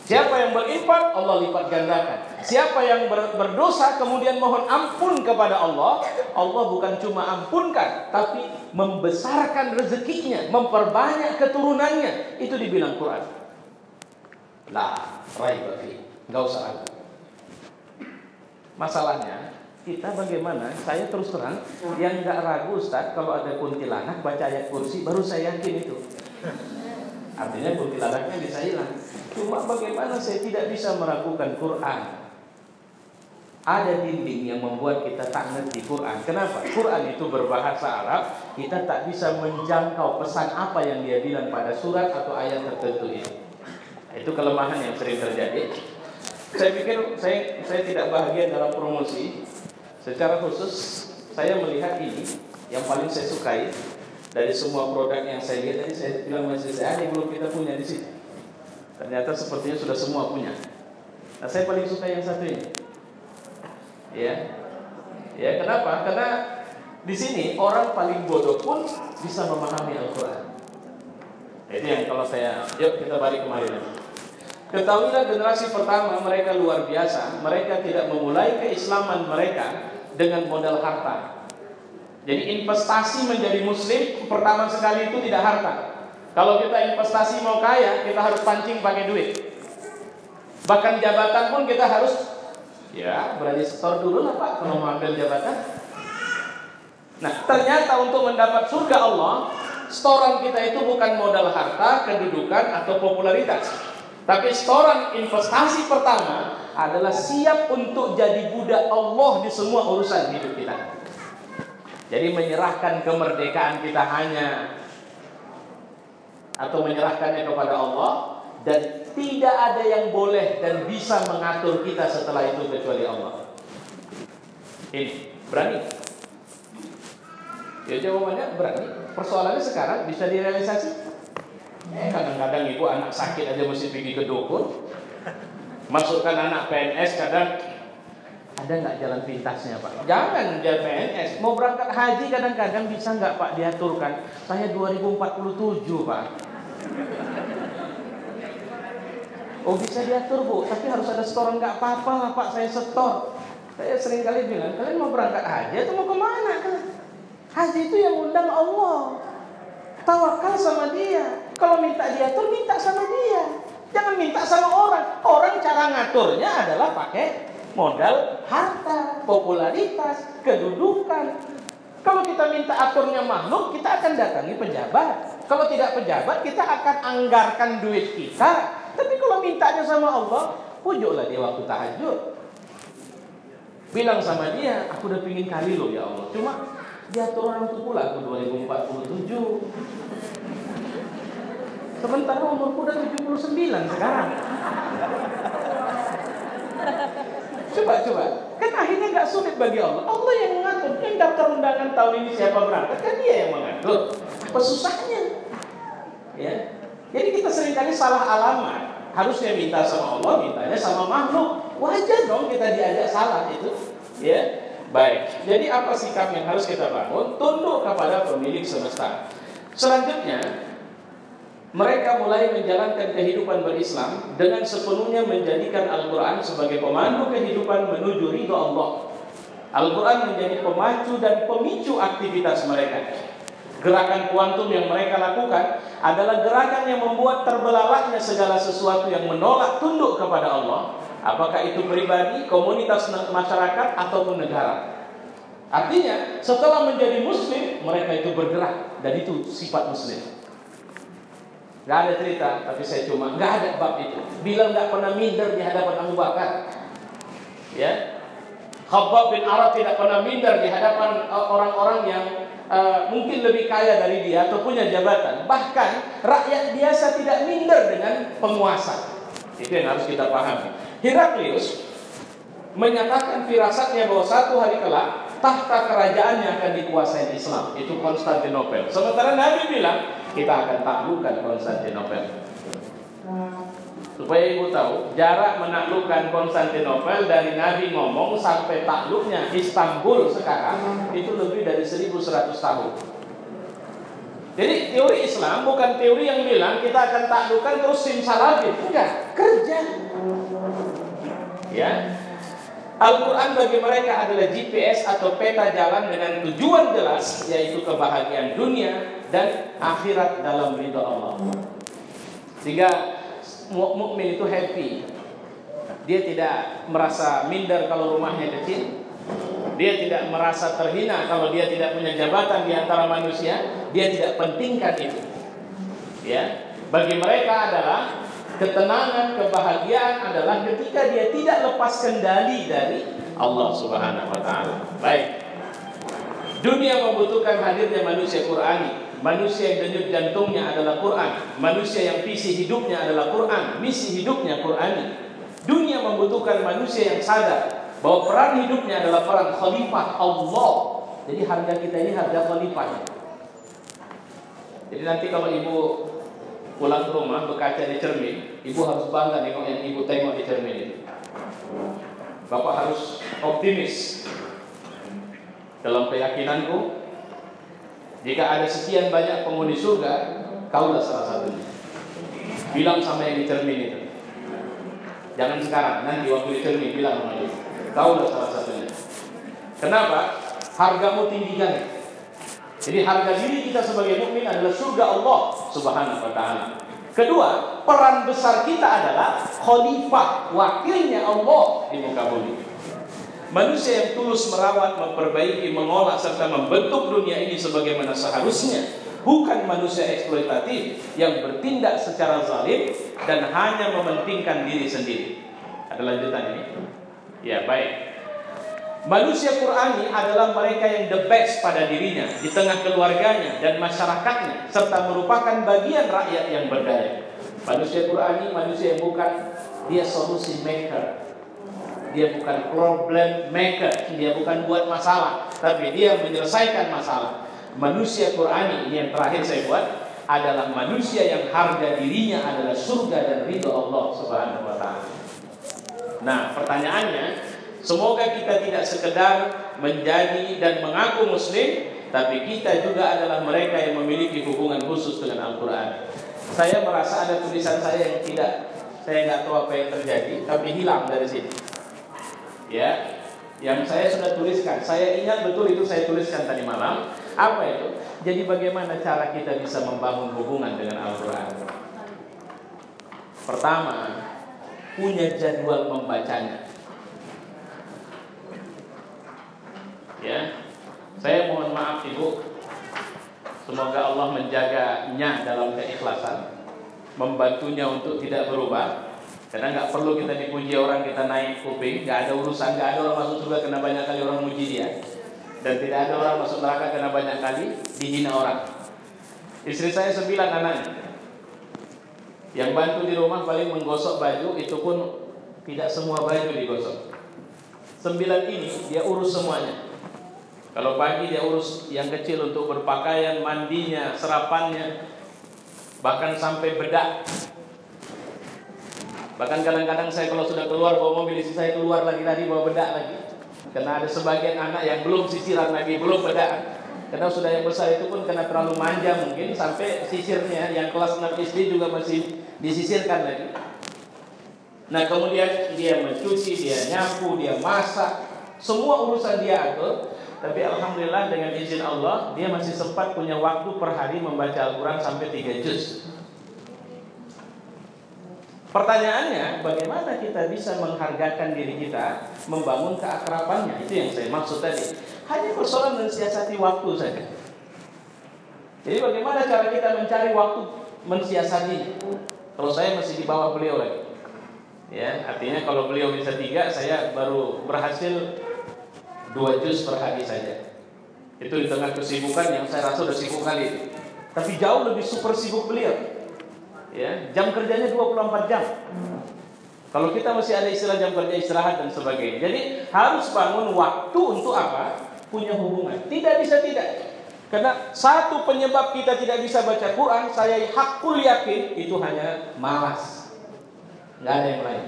Siapa yang berinfak, Allah lipat gandakan. Siapa yang berdosa kemudian mohon ampun kepada Allah, Allah bukan cuma ampunkan, tapi membesarkan rezekinya, memperbanyak keturunannya. Itu dibilang Quran. La raiba fi. Enggak usah ragu. Masalahnya kita bagaimana? Saya terus terang yang nggak ragu Ustaz, kalau ada kuntilanak baca ayat kursi baru saya yakin itu. Artinya kuntilanaknya bisa hilang. Cuma bagaimana saya tidak bisa meragukan Quran? Ada dinding yang membuat kita tak ngerti Quran. Kenapa? Quran itu berbahasa Arab, kita tak bisa menjangkau pesan apa yang dia bilang pada surat atau ayat tertentu itu. Itu kelemahan yang sering terjadi. Saya pikir saya tidak bahagia dalam promosi. Secara khusus saya melihat ini yang paling saya sukai dari semua produk yang saya lihat. Tadi saya bilang masih ada yang belum kita punya di sini. Ternyata sepertinya sudah semua punya. Nah, saya paling suka yang satu ini. Ya, kenapa? Karena di sini orang paling bodoh pun bisa memahami Al-Quran. Itu yang kalau saya, yuk kita balik kemarin. Ketahuilah generasi pertama mereka luar biasa. Mereka tidak memulai keislaman mereka dengan modal harta. Jadi investasi menjadi muslim pertama sekali itu tidak harta. Kalau kita investasi mau kaya, kita harus pancing pakai duit. Bahkan jabatan pun kita harus berani setor dulu lah Pak kalau mau ambil jabatan. Nah, ternyata untuk mendapat surga Allah, setoran kita itu bukan modal harta, kedudukan atau popularitas. Tapi setoran investasi pertama adalah siap untuk jadi budak Allah di semua urusan hidup kita. Jadi menyerahkan kemerdekaan kita hanya atau menyerahkannya kepada Allah, dan tidak ada yang boleh dan bisa mengatur kita setelah itu kecuali Allah. Ini berani. Ya jawabannya berani. Persoalannya sekarang bisa direalisasi. Kadang-kadang ibu anak sakit aja mesti pergi ke dukun. Masukkan anak PNS kadang ada nggak jalan pintasnya Pak? Jangan jadi PNS. Mau berangkat haji kadang-kadang bisa nggak Pak diaturkan? Saya 2047 Pak. Oh bisa diatur Bu, tapi harus ada setoran. Nggak apa-apa lah Pak, saya setor. Saya sering kali bilang, kalian mau berangkat haji atau mau kemana? Haji itu yang undang Allah. Tawakal sama dia. Kalau minta diatur, minta sama dia. Jangan minta sama orang. Orang cara ngaturnya adalah pakai modal harta, popularitas, kedudukan. Kalau kita minta aturnya makhluk, kita akan datangi pejabat. Kalau tidak pejabat, kita akan anggarkan duit kita. Tapi kalau mintanya sama Allah, pujuklah dia waktu tahajud. Bilang sama dia, aku udah pingin kali loh ya Allah. Cuma diatur orang itu pula aku 2047. Sementara umurku udah 79 sekarang. Coba. Kan akhirnya gak sulit bagi Allah. Allah yang mengatur. Yang daftar undangan tahun ini siapa berangkat, kan dia yang mengatur. Apa susahnya? Ya. Jadi kita seringkali salah alamat. Harusnya minta sama Allah, mintanya sama makhluk. Wajar dong kita diajak salah itu. Ya. Baik. Jadi apa sikap yang harus kita bangun? Tunduk kepada pemilik semesta. Selanjutnya, mereka mulai menjalankan kehidupan berislam dengan sepenuhnya menjadikan Al-Quran sebagai pemandu kehidupan menuju ridha Allah. Al-Quran menjadi pemacu dan pemicu aktivitas mereka. Gerakan kuantum yang mereka lakukan adalah gerakan yang membuat terbelalaknya segala sesuatu yang menolak tunduk kepada Allah. Apakah itu pribadi, komunitas masyarakat, ataupun negara. Artinya, setelah menjadi muslim, mereka itu bergerak. Dan itu sifat muslim. Gak ada cerita, tapi saya cuma gak ada bab itu. Bilal gak pernah minder di hadapan Abu Bakar. Ya, Khabbab bin Arad tidak pernah minder di hadapan orang-orang yang mungkin lebih kaya dari dia atau punya jabatan. Bahkan rakyat biasa tidak minder dengan penguasa. Itu yang harus kita pahami. Heraklius menyatakan firasatnya bahwa satu hari kelak tahta kerajaannya akan dikuasai Islam. Itu Konstantinopel. Sementara Nabi bilang kita akan taklukkan Konstantinopel. Supaya ibu tahu, jarak menaklukkan Konstantinopel dari Nabi ngomong sampai takluknya Istanbul sekarang itu lebih dari 1100 tahun. Jadi teori Islam bukan teori yang bilang kita akan taklukkan terus simsalabim. Enggak, kerja. Ya. Al-Quran bagi mereka adalah GPS atau peta jalan dengan tujuan jelas, yaitu kebahagiaan dunia dan akhirat dalam ridha Allah. Sehingga mukmin itu happy. Dia tidak merasa minder kalau rumahnya kecil. Dia tidak merasa terhina kalau dia tidak punya jabatan di antara manusia. Dia tidak pentingkan itu. Ya, bagi mereka adalah ketenangan, kebahagiaan adalah ketika dia tidak lepas kendali dari Allah Subhanahu wa taala. Baik. Dunia membutuhkan hadirnya manusia Qurani. Manusia yang denyut jantungnya adalah Quran. Manusia yang visi hidupnya adalah Quran. Misi hidupnya Qurani. Dunia membutuhkan manusia yang sadar bahwa peran hidupnya adalah peran khalifah Allah. Jadi harga kita ini harga khalifah. Jadi nanti kalau ibu pulang ke rumah berkaca di cermin, ibu harus bangga nengok yang ibu tengok di cermin itu. Bapak harus optimis. Dalam keyakinanku, jika ada sekian banyak penghuni surga, kaulah salah satunya. Bilang sama yang di cermin itu. Jangan sekarang, nanti waktu di cermin bilang sama dia, kaulah salah satunya. Kenapa? Hargamu tinggi kan? Jadi harga diri kita sebagai mukmin adalah surga Allah Subhanahu wa taala. Kedua, peran besar kita adalah khalifah, wakilnya Allah di muka bumi. Manusia yang tulus merawat, memperbaiki, mengolah serta membentuk dunia ini sebagaimana seharusnya, bukan manusia eksploitatif yang bertindak secara zalim dan hanya mementingkan diri sendiri. Ada lanjutan ini? Ya, baik. Manusia Qurani adalah mereka yang the best pada dirinya, di tengah keluarganya dan masyarakatnya, serta merupakan bagian rakyat yang berdaya. Manusia Qurani, manusia yang bukan dia solusi maker. Dia bukan problem maker, dia bukan buat masalah, tapi dia menyelesaikan masalah. Manusia Qurani, ini yang terakhir saya buat, adalah manusia yang harga dirinya adalah surga dan ridha Allah Subhanahu wa taala. Nah, pertanyaannya, semoga kita tidak sekedar menjadi dan mengaku muslim, tapi kita juga adalah mereka yang memiliki hubungan khusus dengan Al-Quran. Saya merasa ada tulisan saya yang saya nggak tahu apa yang terjadi, tapi hilang dari sini. Ya, yang saya sudah tuliskan, saya ingat betul itu saya tuliskan tadi malam. Apa itu? Jadi bagaimana cara kita bisa membangun hubungan dengan Al-Quran? Pertama, punya jadwal membacanya. Ya, saya mohon maaf ibu, semoga Allah menjaganya dalam keikhlasan, membantunya untuk tidak berubah. Karena nggak perlu kita dipuji orang, kita naik kuping, nggak ada urusan, nggak ada orang masuk surga karena banyak kali orang muji dia, dan tidak ada orang masuk neraka karena banyak kali dihina orang. Istri saya 9 anaknya, yang bantu di rumah paling menggosok baju, itu pun tidak semua baju digosok. 9 ini dia urus semuanya. Kalau pagi dia urus yang kecil untuk berpakaian, mandinya, serapannya, bahkan sampai bedak. Bahkan kadang-kadang saya kalau sudah keluar bawa mobil, istri saya keluar lagi bawa bedak lagi. Karena ada sebagian anak yang belum sisiran lagi, belum bedak. Karena sudah yang besar itu pun karena terlalu manja mungkin, sampai sisirnya yang kelas 6 SD juga masih disisirkan lagi. Nah kemudian dia mencuci, dia nyapu, dia masak, semua urusan dia atur. Tapi alhamdulillah dengan izin Allah, dia masih sempat punya waktu per hari membaca Al-Quran sampai 3 juz. Pertanyaannya, bagaimana kita bisa menghargakan diri kita, membangun keakrabannya? Itu yang saya maksud tadi. Hanya persoalan mensiasati waktu saja. Jadi bagaimana cara kita mencari waktu mensiasati? Kalau saya masih di bawah beliau lagi. Ya, artinya kalau beliau bisa 3, saya baru berhasil 2 juz per hari saja. Itu di tengah kesibukan yang saya rasa udah sibuk kali. Tapi jauh lebih super sibuk beliau. Ya, jam kerjanya 24 jam. Kalau kita masih ada istilah jam kerja istirahat dan sebagainya. Jadi harus bangun waktu untuk apa? Punya hubungan. Tidak bisa tidak. Karena satu penyebab kita tidak bisa baca Quran, saya hakul yakin itu hanya malas. Nggak ada yang lain.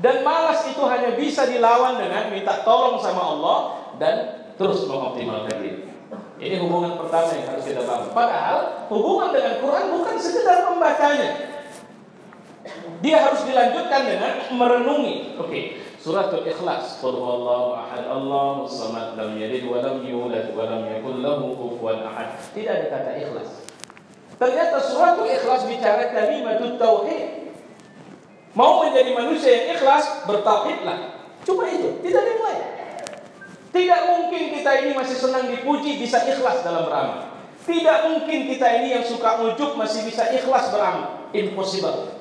Dan malas itu hanya bisa dilawan dengan minta tolong sama Allah dan terus mengoptimalkan diri. Ini hubungan pertama yang harus kita bangun. Padahal hubungan dengan Quran bukan sekedar membacanya. Dia harus dilanjutkan dengan merenungi. Oke, suratul Ikhlas. Qul huwallahu ahad, Allahus samad, lam yalid wa lam yulad wa lam yakul lahu kufuwan ahad. Tidak ada kata ikhlas. Ternyata suratul Ikhlas bicara kalimatut tauhid. Mau menjadi manusia yang ikhlas, bertauhidlah. Cuma itu, tidak ada yang lain. Tidak mungkin kita ini masih senang dipuji bisa ikhlas dalam beramal. Tidak mungkin kita ini yang suka ujub masih bisa ikhlas beramal. Impossible.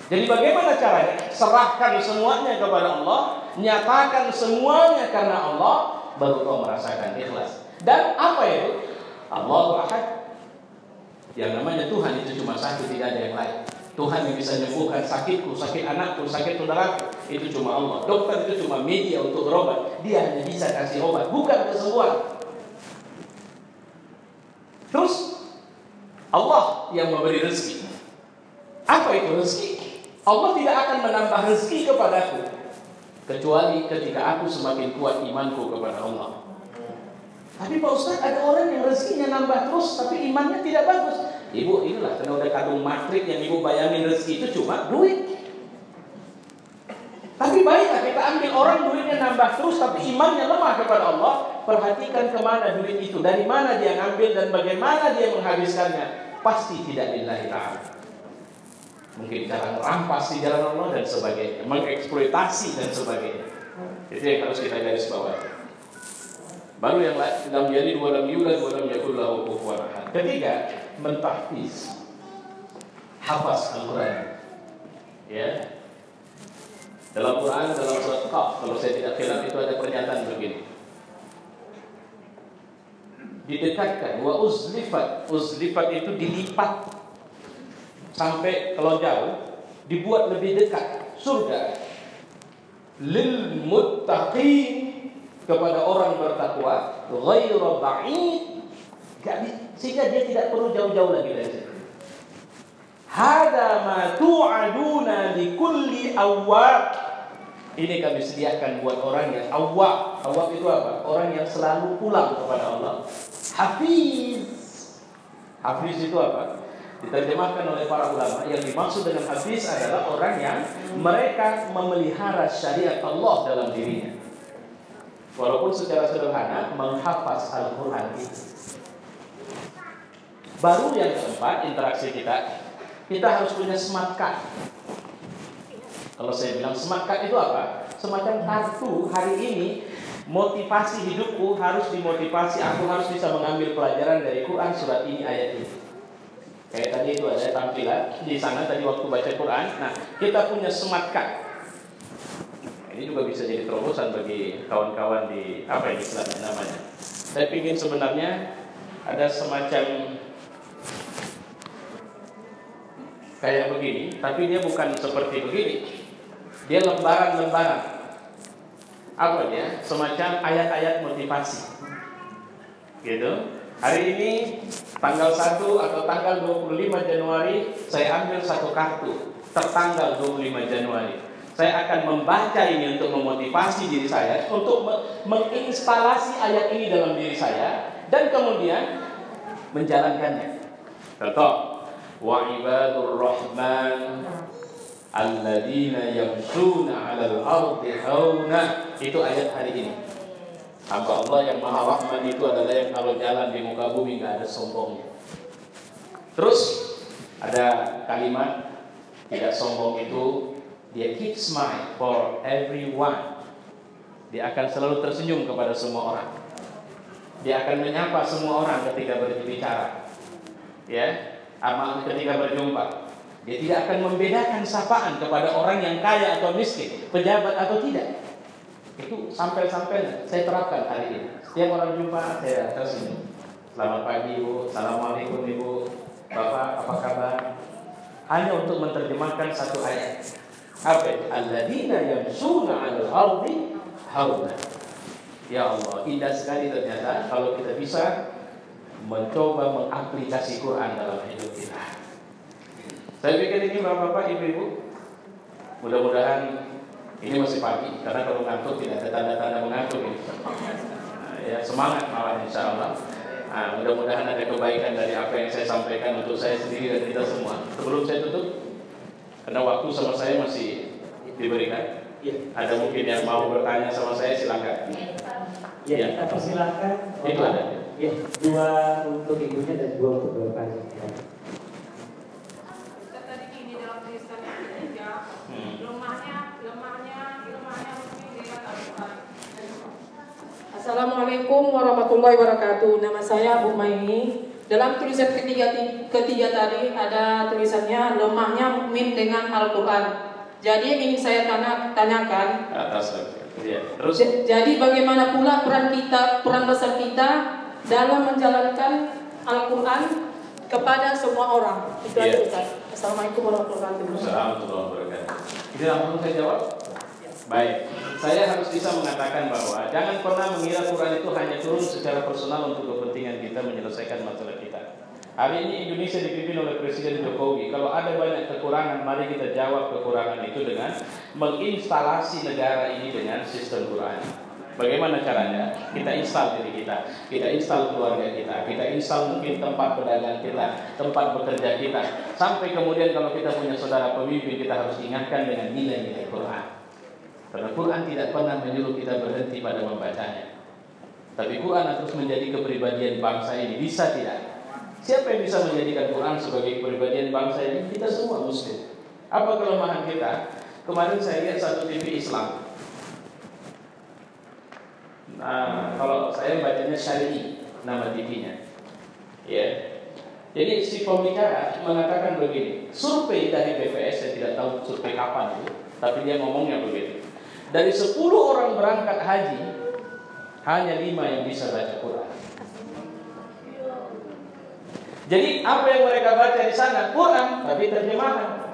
Jadi bagaimana caranya? Serahkan semuanya kepada Allah, nyatakan semuanya karena Allah, baru kau merasakan ikhlas. Dan apa itu? Allahu Ahad. Yang namanya Tuhan itu cuma satu, tidak ada yang lain. Tuhan yang bisa menyembuhkan sakitku, sakit anakku, sakit saudaraku, itu cuma Allah. Dokter itu cuma media untuk berobat. Dia hanya bisa kasih obat, bukan kesembuhan. Terus Allah yang memberi rezeki. Apa itu rezeki? Allah tidak akan menambah rezeki kepadaku kecuali ketika aku semakin kuat imanku kepada Allah. Tapi Pak Ustaz, ada orang yang rezekinya nambah terus tapi imannya tidak bagus. Ibu, inilah karena udah kadung matrik yang ibu bayangin rezeki itu cuma duit. Tapi baiklah kita ambil orang duitnya nambah terus tapi imannya lemah kepada Allah. Perhatikan kemana duit itu, dari mana dia ngambil dan bagaimana dia menghabiskannya. Pasti tidak lillahi ta'ala. Mungkin cara merampas di jalan Allah dan sebagainya, mengeksploitasi dan sebagainya. Itu yang harus kita garis bawahi. Baru yang lain, lam yalid wa lam yulad wa lam yakul lahu kufuwan ahad. Ketiga, mentahfiz, hafaz Al-Quran. Ya. Dalam Quran, dalam surat Qaf, kalau saya tidak khilaf itu ada pernyataan begini. Didekatkan, wa uzlifat. Uzlifat itu dilipat sampai kalau jauh, dibuat lebih dekat surga lil muttaqin, kepada orang bertakwa, ghairu ba'id, sehingga dia tidak perlu jauh-jauh lagi dari situ. Hada ma tu'aduna li kulli awwab. Ini kami sediakan buat orang yang awwab. Awwab itu apa? Orang yang selalu pulang kepada Allah. Hafiz. Hafiz itu apa? Diterjemahkan oleh para ulama, yang dimaksud dengan hafiz adalah orang yang mereka memelihara syariat Allah dalam dirinya. Walaupun secara sederhana menghafaz Al-Quran itu. Baru yang keempat, interaksi kita harus punya smart card. Kalau saya bilang smart card itu apa? Semacam kartu hari ini, motivasi hidupku harus dimotivasi, aku harus bisa mengambil pelajaran dari Quran surat ini, ayat ini. Kayak tadi itu ada tampilan di sana tadi waktu baca Quran. Nah, kita punya smart card. Ini juga bisa jadi terobosan bagi kawan-kawan di apa yang istilahnya namanya. Saya ingin sebenarnya ada semacam kayak begini, tapi dia bukan seperti begini. Dia lembaran-lembaran. Apa dia? Semacam ayat-ayat motivasi. Gitu. Hari ini tanggal 1 atau tanggal 25 Januari saya ambil satu kartu tertanggal 25 Januari. Saya akan membaca ini untuk memotivasi diri saya, untuk menginstalasi ayat ini dalam diri saya dan kemudian menjalankannya. Contoh, wa ibadur rahman alladzina yamshuna 'alal ardi hauna. Itu ayat hari ini. Hamba Allah yang Maha Rahman itu adalah yang kalau jalan di muka bumi nggak ada sombongnya. Terus ada kalimat tidak sombong itu, dia keep smile for everyone. Dia akan selalu tersenyum kepada semua orang. Dia akan menyapa semua orang ketika berbicara. Ya, ama ketika berjumpa. Dia tidak akan membedakan sapaan kepada orang yang kaya atau miskin, pejabat atau tidak. Itu sampai-sampai saya terapkan hari ini. Setiap orang jumpa saya tersenyum. Selamat pagi Ibu, Assalamualaikum Ibu, Bapak apa kabar? Hanya untuk menerjemahkan satu ayat. Apa? Alladzina yamshuna 'alal ardi hauna. Ya Allah, indah sekali ternyata kalau kita bisa mencoba mengaplikasi Quran dalam hidup kita. Saya pikir ini bapak-bapak, ibu-ibu, mudah-mudahan ini masih pagi, karena kalau ngantuk tidak ada tanda-tanda mengantuk ini. Ya, semangat malah insya Allah. Mudah-mudahan ada kebaikan dari apa yang saya sampaikan untuk saya sendiri dan kita semua. Sebelum saya tutup, karena waktu sama saya masih diberikan. Ada mungkin yang mau bertanya sama saya, silakan. Ya, kita persilakan. Itu ada. Ya, 2 untuk ibunya dan 2 untuk bapaknya. Tadi ini dalam tulisan yang ketiga, lemahnya mungkin dengan Al-Quran. Assalamualaikum warahmatullahi wabarakatuh. Nama saya Bu Maini. Dalam tulisan ketiga tadi ada tulisannya lemahnya mukmin dengan Al-Quran. Jadi yang ingin saya tanyakan. Atas ya. Terus. Jadi bagaimana pula peran besar kita dalam menjalankan Al-Quran kepada semua orang. Itu aja Ustaz. Assalamualaikum warahmatullahi wabarakatuh. Assalamualaikum warahmatullahi wabarakatuh. Ini langsung saya jawab. Baik, saya harus bisa mengatakan bahwa jangan pernah mengira Quran itu hanya turun secara personal untuk kepentingan kita menyelesaikan masalah kita. Hari ini Indonesia dipimpin oleh Presiden Jokowi. Kalau ada banyak kekurangan, mari kita jawab kekurangan itu dengan menginstalasi negara ini dengan sistem Quran. Bagaimana caranya? Kita install diri kita install keluarga kita install mungkin tempat berdagang kita, tempat bekerja kita. Sampai kemudian kalau kita punya saudara pemimpin, kita harus ingatkan dengan nilai-nilai Quran. Karena Quran tidak pernah menyuruh kita berhenti pada membacanya. Tapi Quran harus menjadi kepribadian bangsa ini. Bisa tidak? Siapa yang bisa menjadikan Quran sebagai kepribadian bangsa ini? Kita semua Muslim. Apa kelemahan kita? Kemarin saya lihat satu TV Islam. Nah, kalau saya bacanya Syari'i nama TV-nya. Ya. Jadi si pembicara mengatakan begini, survei dari BPS, saya tidak tahu survei kapan itu, tapi dia ngomongnya begini. Dari 10 orang berangkat haji, hanya 5 yang bisa baca Quran. Jadi apa yang mereka baca di sana Quran, tapi terjemahan.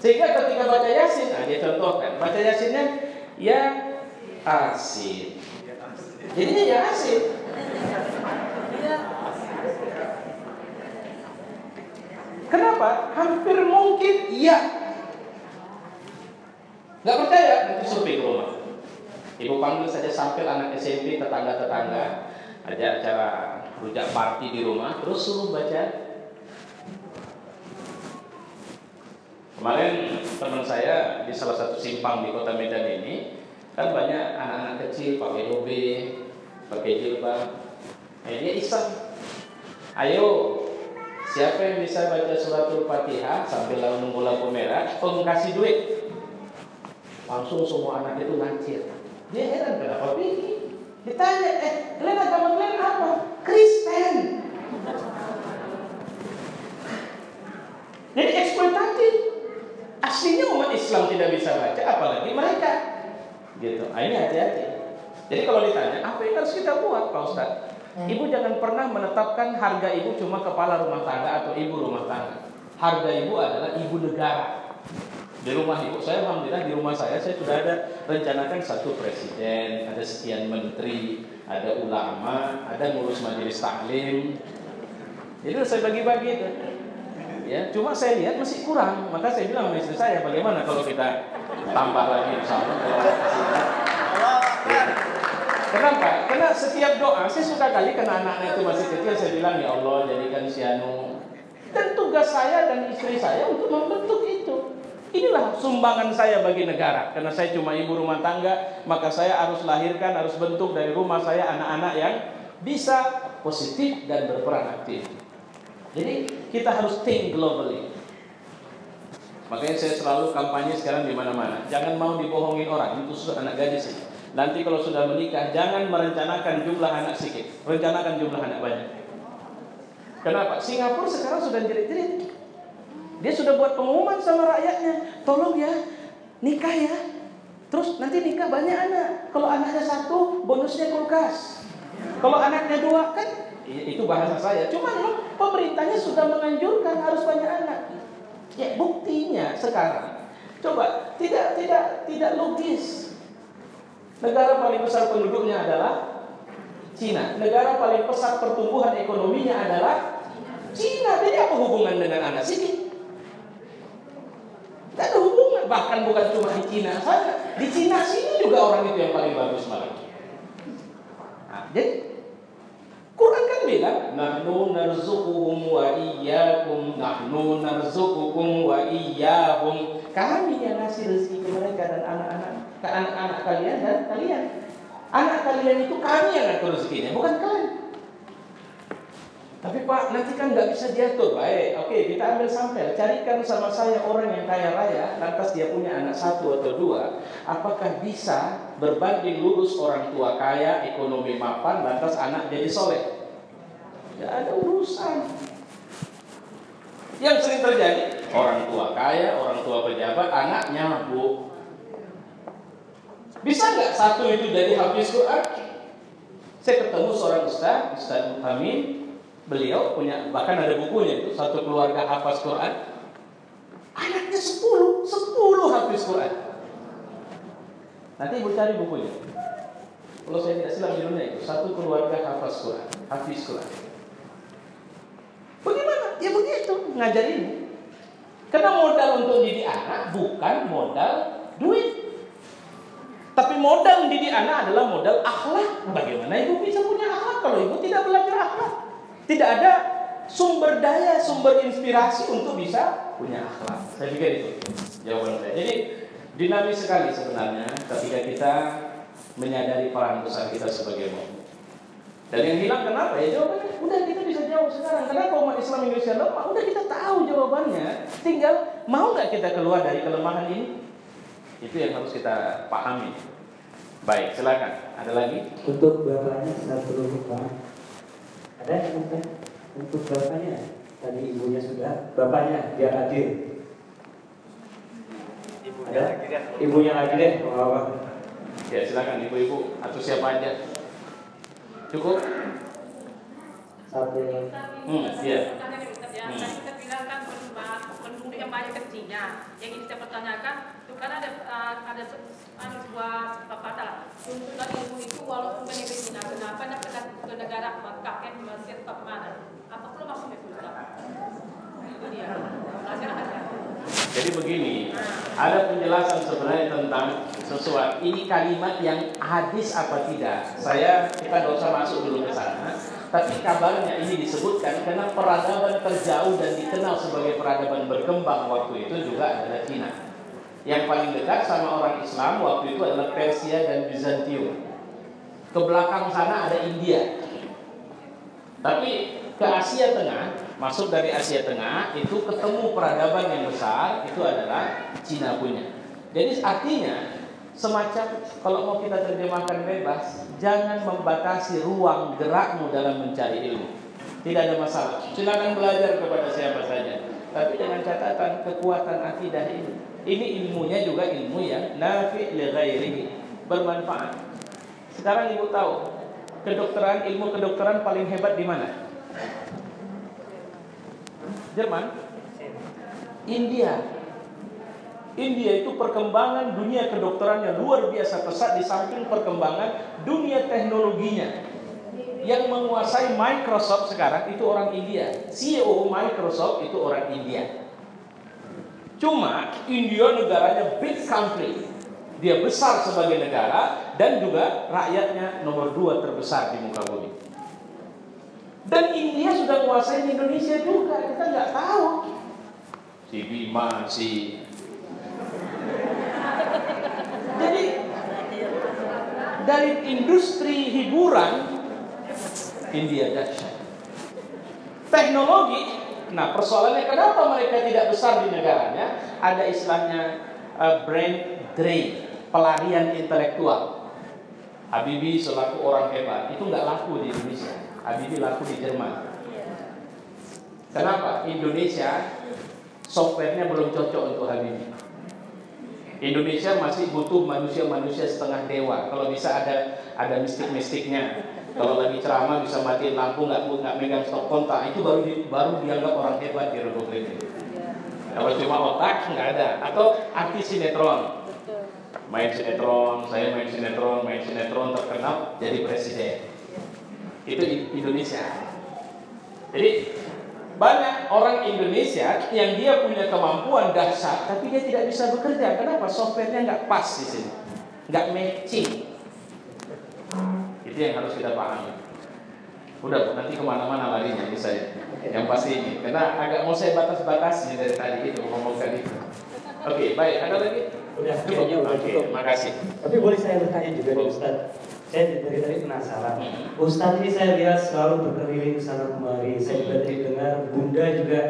Sehingga ketika baca Yasin, dia contohkan, baca Yasinnya ya Asin. Jadinya ya Asin. Kenapa? Hampir mungkin iya. Gak percaya? Nanti survei ke rumah. Ibu panggil saja sampel anak SMP, tetangga-tetangga, ada acara rujak party di rumah, terus suruh baca. Kemarin teman saya di salah satu simpang di kota Medan ini, kan banyak anak-anak kecil pakai hobe, pakai jilbab. Dia iseng. Ayo, siapa yang bisa baca suratul Fatihah sambil nunggu lampu merah, kasih duit. Langsung semua anak itu ngancir. Dia heran kenapa begini. Ditanya, kalian agama kalian apa? Kristen. Jadi eksploitatif. Aslinya umat Islam tidak bisa baca, apalagi mereka. Gitu. Ini hati-hati. Jadi kalau ditanya, apa yang harus kita buat, Pak Ustadz? Ibu jangan pernah menetapkan harga ibu cuma kepala rumah tangga atau ibu rumah tangga. Harga ibu adalah ibu negara. Di rumah ibu, saya alhamdulillah di rumah saya sudah ada rencanakan 1 presiden, ada sekian menteri, ada ulama, ada ngurus majelis taklim. Jadi saya bagi-bagi itu. Ya, cuma saya lihat masih kurang, maka saya bilang sama istri saya, bagaimana kalau kita tambah lagi insyaallah. Kenapa? Karena setiap doa, saya suka kali karena anak-anak itu masih kecil, saya bilang ya Allah jadikan si Anu. Dan tugas saya dan istri saya untuk membentuk itu. Inilah sumbangan saya bagi negara. Karena saya cuma ibu rumah tangga, maka saya harus lahirkan, harus bentuk dari rumah saya anak-anak yang bisa positif dan berperan aktif. Jadi kita harus think globally. Makanya saya selalu kampanye sekarang di mana-mana. Jangan mau dibohongin orang, itu sudah anak gadis. Nanti kalau sudah menikah, jangan merencanakan jumlah anak sedikit, rencanakan jumlah anak banyak. Kenapa? Singapura sekarang sudah jerit-jerit. Dia sudah buat pengumuman sama rakyatnya, tolong ya, nikah ya. Terus nanti nikah banyak anak. Kalau anaknya satu, bonusnya kulkas. Kalau anaknya dua, kan itu bahasa saya. Cuma memang pemerintahnya sudah menganjurkan harus banyak anak. Ya buktinya sekarang, coba tidak logis. Negara paling besar penduduknya adalah Cina. Negara paling pesat pertumbuhan ekonominya adalah Cina. Jadi apa hubungan dengan anak sini? Tidak ada hubungan. Bahkan bukan cuma di Cina saja. Di Cina sini juga orang itu yang paling bagus malah. Nah, jadi Quran kan bilang, nahnu narzuquhum wa iyyakum, nahnu narzuqukum wa iyyahum. Kami yang ngasih rezeki ke mereka dan anak-anak kalian dan kalian. Anak kalian itu kami yang ngatur rezekinya, bukan kalian. Tapi Pak, nanti kan nggak bisa diatur. Baik, oke, kita ambil sampel. Carikan sama saya orang yang kaya raya, lantas dia punya anak satu atau dua. Apakah bisa berbanding lurus orang tua kaya, ekonomi mapan, lantas anak jadi soleh? Tidak ada urusan. Yang sering terjadi, orang tua kaya, orang tua pejabat, anaknya bu. Bisa nggak satu itu jadi hafiz Quran? Saya ketemu seorang Ustaz Amin. Beliau punya, bahkan ada bukunya itu, satu keluarga hafaz Quran. Anaknya 10 hafiz Quran. Nanti ibu cari bukunya. Kalau saya tidak silap judulnya itu, satu keluarga hafaz Quran, hafiz Quran. Bagaimana? Ya begitu, ngajarin. Karena modal untuk didik anak bukan modal duit. Tapi modal mendidik anak adalah modal akhlak. Bagaimana ibu bisa punya akhlak kalau ibu tidak belajar akhlak? Tidak ada sumber daya, sumber inspirasi untuk bisa punya akhlak. Saya pikir itu jawaban saya. Jadi dinamis sekali sebenarnya ketika kita menyadari peran besar kita sebagai mukmin. Dan yang hilang kenapa? Ya jawabannya udah kita bisa jawab sekarang. Kenapa umat Islam Indonesia lemah? Udah kita tahu jawabannya. Tinggal mau nggak kita keluar dari kelemahan ini? Itu yang harus kita pahami. Baik, silakan. Ada lagi? Untuk bapaknya satu Pak. Ada yang untuk bapaknya? Tadi ibunya sudah. Bapaknya biar adil. Ibunya lagi deh. Ibunya lagi deh. Ya silakan ibu-ibu atau siapa aja. Cukup? Satu. Iya. Tadi kita bilang kan penduduk yang banyak kecilnya. Yang ini saya pertanyakan, itu kan ada sebuah pepatah. Tuntutan ilmu itu walaupun banyak Cina, kenapa tidak ke negara Makkah kan Mesir ke mana? Apa perlu maksudnya itu? Itu dia. Jadi begini, ada penjelasan sebenarnya tentang sesuatu. Ini kalimat yang hadis apa tidak? Kita tidak usah masuk dulu ke sana. Tapi kabarnya ini disebutkan karena peradaban terjauh dan dikenal sebagai peradaban berkembang waktu itu juga adalah Cina. Yang paling dekat sama orang Islam waktu itu adalah Persia dan Bizantium. Ke belakang sana ada India. Tapi ke Asia Tengah, masuk dari Asia Tengah itu ketemu peradaban yang besar, itu adalah Cina punya. Jadi artinya semacam, kalau mau kita terjemahkan bebas, jangan membatasi ruang gerakmu dalam mencari ilmu. Tidak ada masalah. Silakan belajar kepada siapa saja. Tapi dengan catatan kekuatan akidah ini. Ini ilmunya juga ilmu yang nafi' li ghairihi, bermanfaat. Sekarang ibu tahu kedokteran, ilmu kedokteran paling hebat di mana? Jerman? India. India itu perkembangan dunia kedokteran yang luar biasa pesat, di samping perkembangan dunia teknologinya. Yang menguasai Microsoft sekarang itu orang India. CEO Microsoft itu orang India. Cuma India negaranya big country. Dia besar sebagai negara dan juga rakyatnya nomor 2 terbesar di muka bumi. Dan India sudah menguasai Indonesia juga, kita nggak tahu. Si Bima, Jadi dari industri hiburan India dahsyat. Teknologi, nah persoalannya kenapa mereka tidak besar di negaranya? Ada istilahnya brain drain, pelarian intelektual. Habibie selaku orang hebat itu nggak laku di Indonesia. Habibie laku di Jerman. Kenapa? Indonesia softwarenya belum cocok untuk Habibie. Indonesia masih butuh manusia-manusia setengah dewa. Kalau bisa ada mistik-mistiknya. Kalau lagi ceramah bisa matiin lampu, nggak megang stop kontak, itu baru dianggap orang hebat di Republik ini. Kalau cuma otak nggak ada. Atau artis sinetron, main sinetron, saya main sinetron terkenal jadi presiden. Itu Indonesia. Jadi banyak orang Indonesia yang dia punya kemampuan dahsyat, tapi dia tidak bisa bekerja. Kenapa? Softwarenya nggak pas di sini, nggak matching. Itu yang harus kita pahami. Udah, nanti kemana-mana larinya ini saya. Yang pasti ini, karena agak mau saya batas-batasnya dari tadi itu ngomongkan itu. Oke, baik. Ada lagi? Udah, kayaknya udah cukup. Makasih. Tapi boleh saya bertanya juga nih Ustaz. Saya dari tadi penasaran. Ustaz ini saya lihat selalu berkeliling sana kemari. Saya juga tadi dengar Bunda juga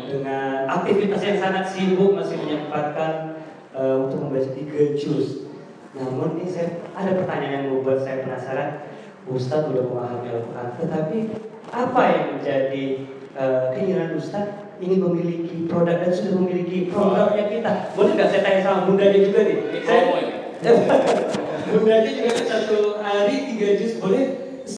dengan aktivitas yang sangat sibuk masih menyempatkan untuk membaca 3 juz. Namun ini saya ada pertanyaan yang membuat saya penasaran. Ustaz sudah memahami Al-Quran, tetapi apa yang menjadi keinginan Ustaz ingin memiliki produk dan sudah memiliki programnya kita? Boleh nggak saya tanya sama Bundanya juga nih? Bundanya juga 1 hari 3 juz, boleh